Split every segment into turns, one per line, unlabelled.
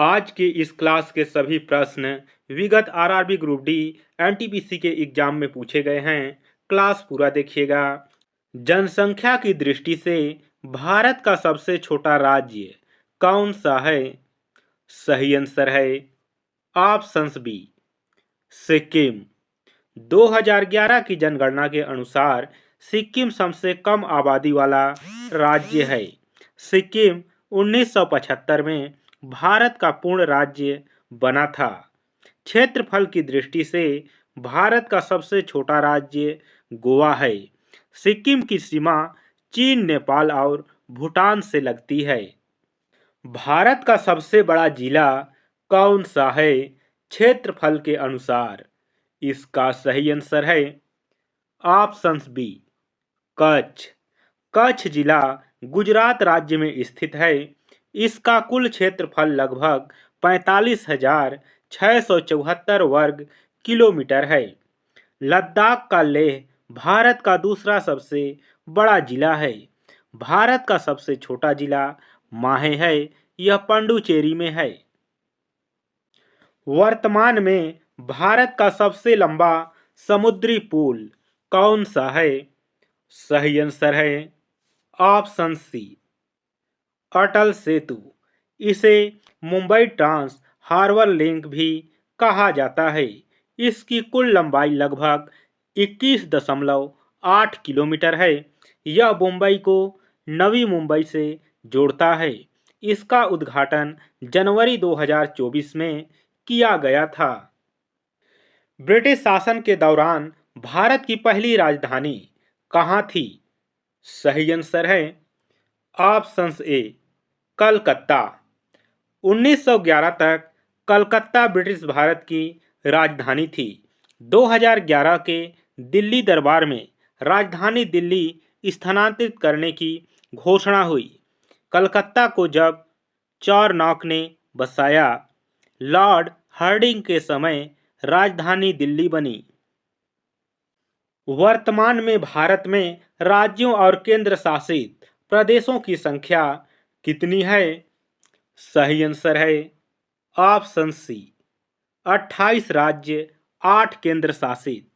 आज के इस क्लास के सभी प्रश्न विगत आरआरबी ग्रुप डी एनटीपीसी के एग्जाम में पूछे गए हैं। क्लास पूरा देखिएगा। जनसंख्या की दृष्टि से भारत का सबसे छोटा राज्य कौन सा है? सही आंसर है ऑप्शंस बी सिक्किम। 2011 की जनगणना के अनुसार सिक्किम सबसे कम आबादी वाला राज्य है। सिक्किम 1975 में भारत का पूर्ण राज्य बना था। क्षेत्रफल की दृष्टि से भारत का सबसे छोटा राज्य गोवा है। सिक्किम की सीमा चीन, नेपाल और भूटान से लगती है। भारत का सबसे बड़ा जिला कौन सा है क्षेत्रफल के अनुसार? इसका सही आंसर है ऑप्शंस बी कच्छ। कच्छ जिला गुजरात राज्य में स्थित है। इसका कुल क्षेत्रफल लगभग 45,674 वर्ग किलोमीटर है। लद्दाख का लेह भारत का दूसरा सबसे बड़ा जिला है। भारत का सबसे छोटा जिला माहे है। यह पंडुचेरी में है। वर्तमान में भारत का सबसे लंबा समुद्री पुल कौन सा है? सही आंसर है ऑप्शन सी अटल सेतु। इसे मुंबई ट्रांस हार्बर लिंक भी कहा जाता है। इसकी कुल लंबाई लगभग 21.8 किलोमीटर है। यह मुंबई को नवी मुंबई से जोड़ता है। इसका उद्घाटन जनवरी 2024 में किया गया था। ब्रिटिश शासन के दौरान भारत की पहली राजधानी कहाँ थी? सही आंसर है ऑप्शंस ए कलकत्ता। 1911 तक कलकत्ता ब्रिटिश भारत की राजधानी थी। 2011 के दिल्ली दरबार में राजधानी दिल्ली स्थानांतरित करने की घोषणा हुई। कलकत्ता को जब चारनॉक ने बसाया, लॉर्ड हार्डिंग के समय राजधानी दिल्ली बनी। वर्तमान में भारत में राज्यों और केंद्र शासित प्रदेशों की संख्या कितनी है? सही आंसर है ऑप्शन सी 28 राज्य, 8 केंद्र शासित।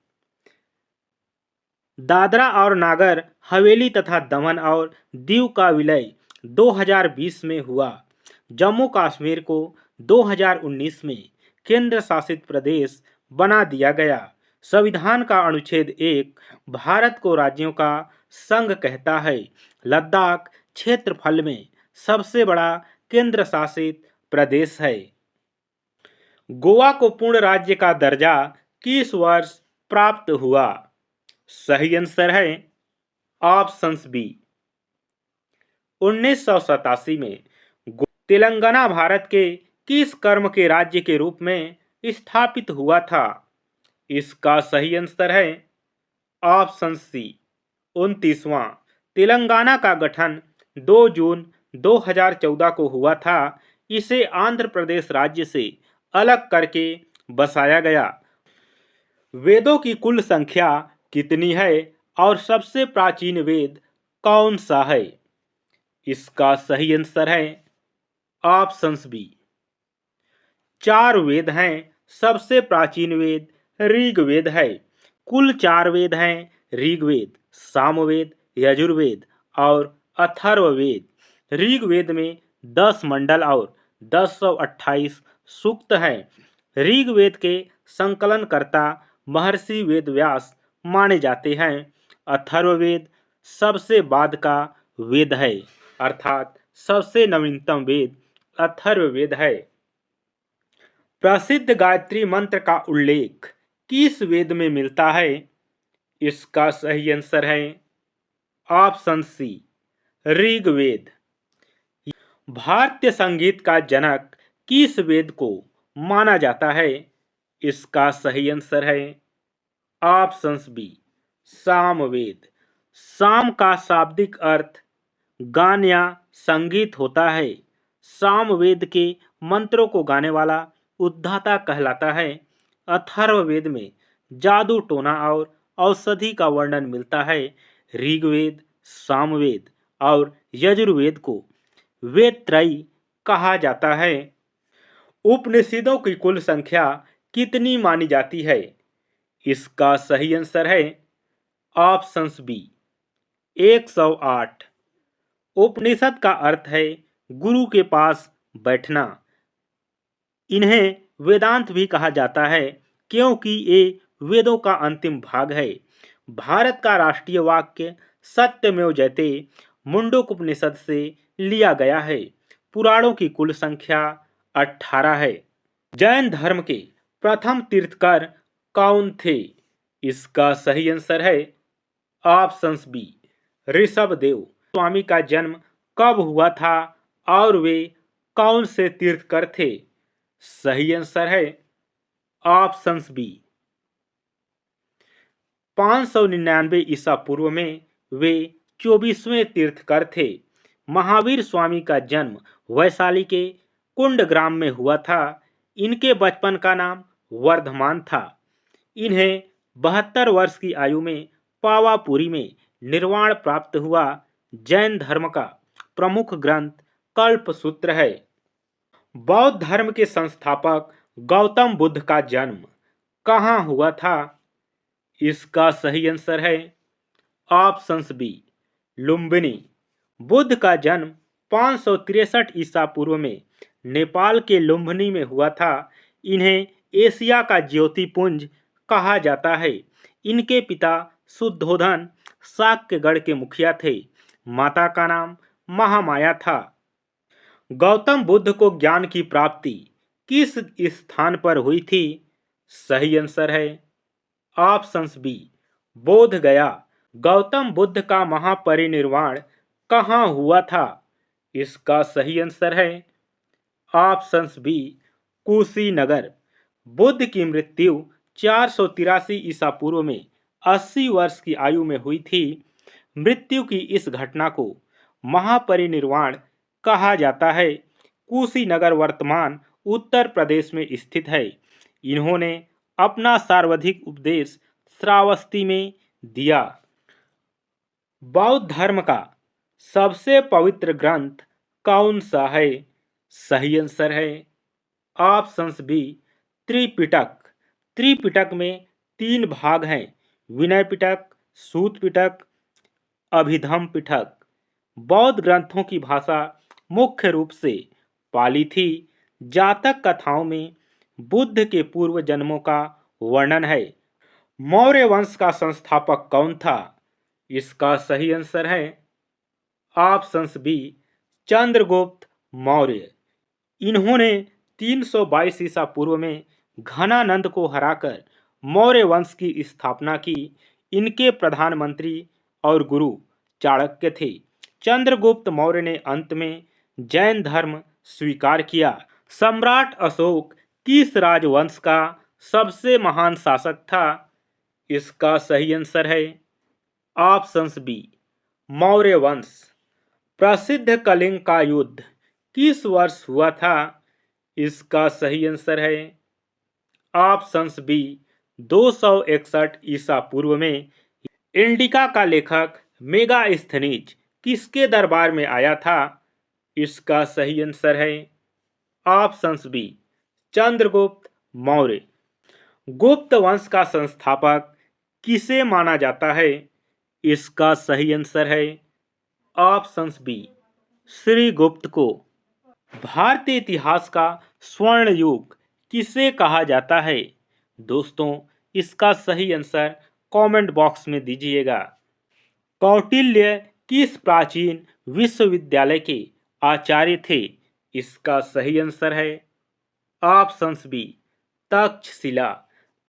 दादरा और नागर हवेली तथा दमन और दीव का विलय 2020 में हुआ। जम्मू कश्मीर को 2019 में केंद्र शासित प्रदेश बना दिया गया। संविधान का अनुच्छेद 1 भारत को राज्यों का संघ कहता है। लद्दाख क्षेत्रफल में सबसे बड़ा केंद्र शासित प्रदेश है। गोवा को पूर्ण राज्य का दर्जा किस वर्ष प्राप्त हुआ? सही आंसर है ऑप्शंस बी 1987 में। तेलंगाना भारत के किस कर्म के राज्य के रूप में स्थापित हुआ था? इसका सही आंसर है ऑप्शन सी 29वां। तेलंगाना का गठन 2 जून 2014 को हुआ था। इसे आंध्र प्रदेश राज्य से अलग करके बसाया गया। वेदों की कुल संख्या कितनी है और सबसे प्राचीन वेद कौन सा है? इसका सही आंसर है ऑप्शंस बी 4 वेद हैं। सबसे प्राचीन वेद ऋग्वेद है। कुल 4 वेद हैं ऋग्वेद, सामवेद, यजुर्वेद और अथर्ववेद। ऋग्वेद में 10 मंडल और 1028 सूक्त हैं। ऋग्वेद के संकलनकर्ता महर्षि वेदव्यास माने जाते हैं। अथर्ववेद सबसे बाद का वेद है, अर्थात सबसे नवीनतम वेद अथर्ववेद है। प्रसिद्ध गायत्री मंत्र का उल्लेख किस वेद में मिलता है? इसका सही आंसर है ऑप्शन सी ऋग्वेद। भारतीय संगीत का जनक किस वेद को माना जाता है? इसका सही आंसर है ऑप्शंस बी सामवेद। साम का शाब्दिक अर्थ गान या संगीत होता है। सामवेद के मंत्रों को गाने वाला उद्धाता कहलाता है। अथर्ववेद में जादू टोना और औषधि का वर्णन मिलता है। ऋग्वेद, सामवेद और यजुर्वेद को वेद त्रयी कहा जाता है। उपनिषदों की कुल संख्या कितनी मानी जाती है? इसका सही आंसर है ऑप्शंस बी 108। उपनिषद का अर्थ है गुरु के पास बैठना। इन्हें वेदांत भी कहा जाता है क्योंकि ये वेदों का अंतिम भाग है। भारत का राष्ट्रीय वाक्य सत्यमेव जयते मुंडक उपनिषद से लिया गया है। पुराणों की कुल संख्या 18 है। जैन धर्म के प्रथम तीर्थकर कौन थे? इसका सही आंसर है ऑप्शंस बी ऋषभदेव। स्वामी का जन्म कब हुआ था और वे कौन से तीर्थकर थे? सही आंसर है ऑप्शंस बी 599 ईसा पूर्व में वे 24वें तीर्थकर थे। महावीर स्वामी का जन्म वैशाली के कुंड ग्राम में हुआ था। इनके बचपन का नाम वर्धमान था। इन्हें 72 वर्ष की आयु में पावापुरी में निर्वाण प्राप्त हुआ। जैन धर्म का प्रमुख ग्रंथ कल्पसूत्र है। बौद्ध धर्म के संस्थापक गौतम बुद्ध का जन्म कहाँ हुआ था? इसका सही आंसर है ऑप्शंस बी लुम्बिनी। बुद्ध का जन्म 563 ईसा पूर्व में नेपाल के लुम्बिनी में हुआ था। इन्हें एशिया का ज्योतिपुंज कहा जाता है। इनके पिता शुद्धोधन शाक्यगढ़ के मुखिया थे। माता का नाम महामाया था। गौतम बुद्ध को ज्ञान की प्राप्ति किस स्थान पर हुई थी? सही आंसर है ऑप्शंस बी बोध गया। गौतम बुद्ध का महापरिनिर्वाण कहाँ हुआ था? इसका सही आंसर है ऑप्शंस बी कुशीनगर। बुद्ध की मृत्यु 483 ईसा पूर्व में 80 वर्ष की आयु में हुई थी। मृत्यु की इस घटना को महापरिनिर्वाण कहा जाता है। कुशीनगर वर्तमान उत्तर प्रदेश में स्थित है। इन्होंने अपना सर्वाधिक उपदेश श्रावस्ती में दिया। बौद्ध धर्म का सबसे पवित्र ग्रंथ कौन सा है? सही आंसर है ऑप्शंस बी त्रिपिटक। त्रिपिटक में 3 भाग हैं, विनय पिटक, सूत पिटक, अभिधम पिटक। बौद्ध ग्रंथों की भाषा मुख्य रूप से पाली थी। जातक कथाओं में बुद्ध के पूर्व जन्मों का वर्णन है। मौर्य वंश का संस्थापक कौन था? इसका सही आंसर है ऑप्शंस बी चंद्रगुप्त मौर्य। इन्होंने 322 ईसा पूर्व में घनानंद को हराकर मौर्य वंश की स्थापना की। इनके प्रधानमंत्री और गुरु चाणक्य थे। चंद्रगुप्त मौर्य ने अंत में जैन धर्म स्वीकार किया। सम्राट अशोक किस राजवंश का सबसे महान शासक था? इसका सही आंसर है ऑप्शंस बी मौर्य वंश। प्रसिद्ध कलिंग का युद्ध किस वर्ष हुआ था? इसका सही आंसर है ऑप्शंस बी 261 ईसा पूर्व में। इंडिका का लेखक मेगास्थनीज किसके दरबार में आया था? इसका सही आंसर है ऑप्शंस बी चंद्रगुप्त मौर्य। गुप्त वंश का संस्थापक किसे माना जाता है? इसका सही आंसर है ऑप्शंस बी श्री गुप्त को। भारतीय इतिहास का स्वर्ण युग किसे कहा जाता है? दोस्तों, इसका सही आंसर कमेंट बॉक्स में दीजिएगा। कौटिल्य किस प्राचीन विश्वविद्यालय के आचार्य थे? इसका सही आंसर है ऑप्शंस बी तक्षशिला।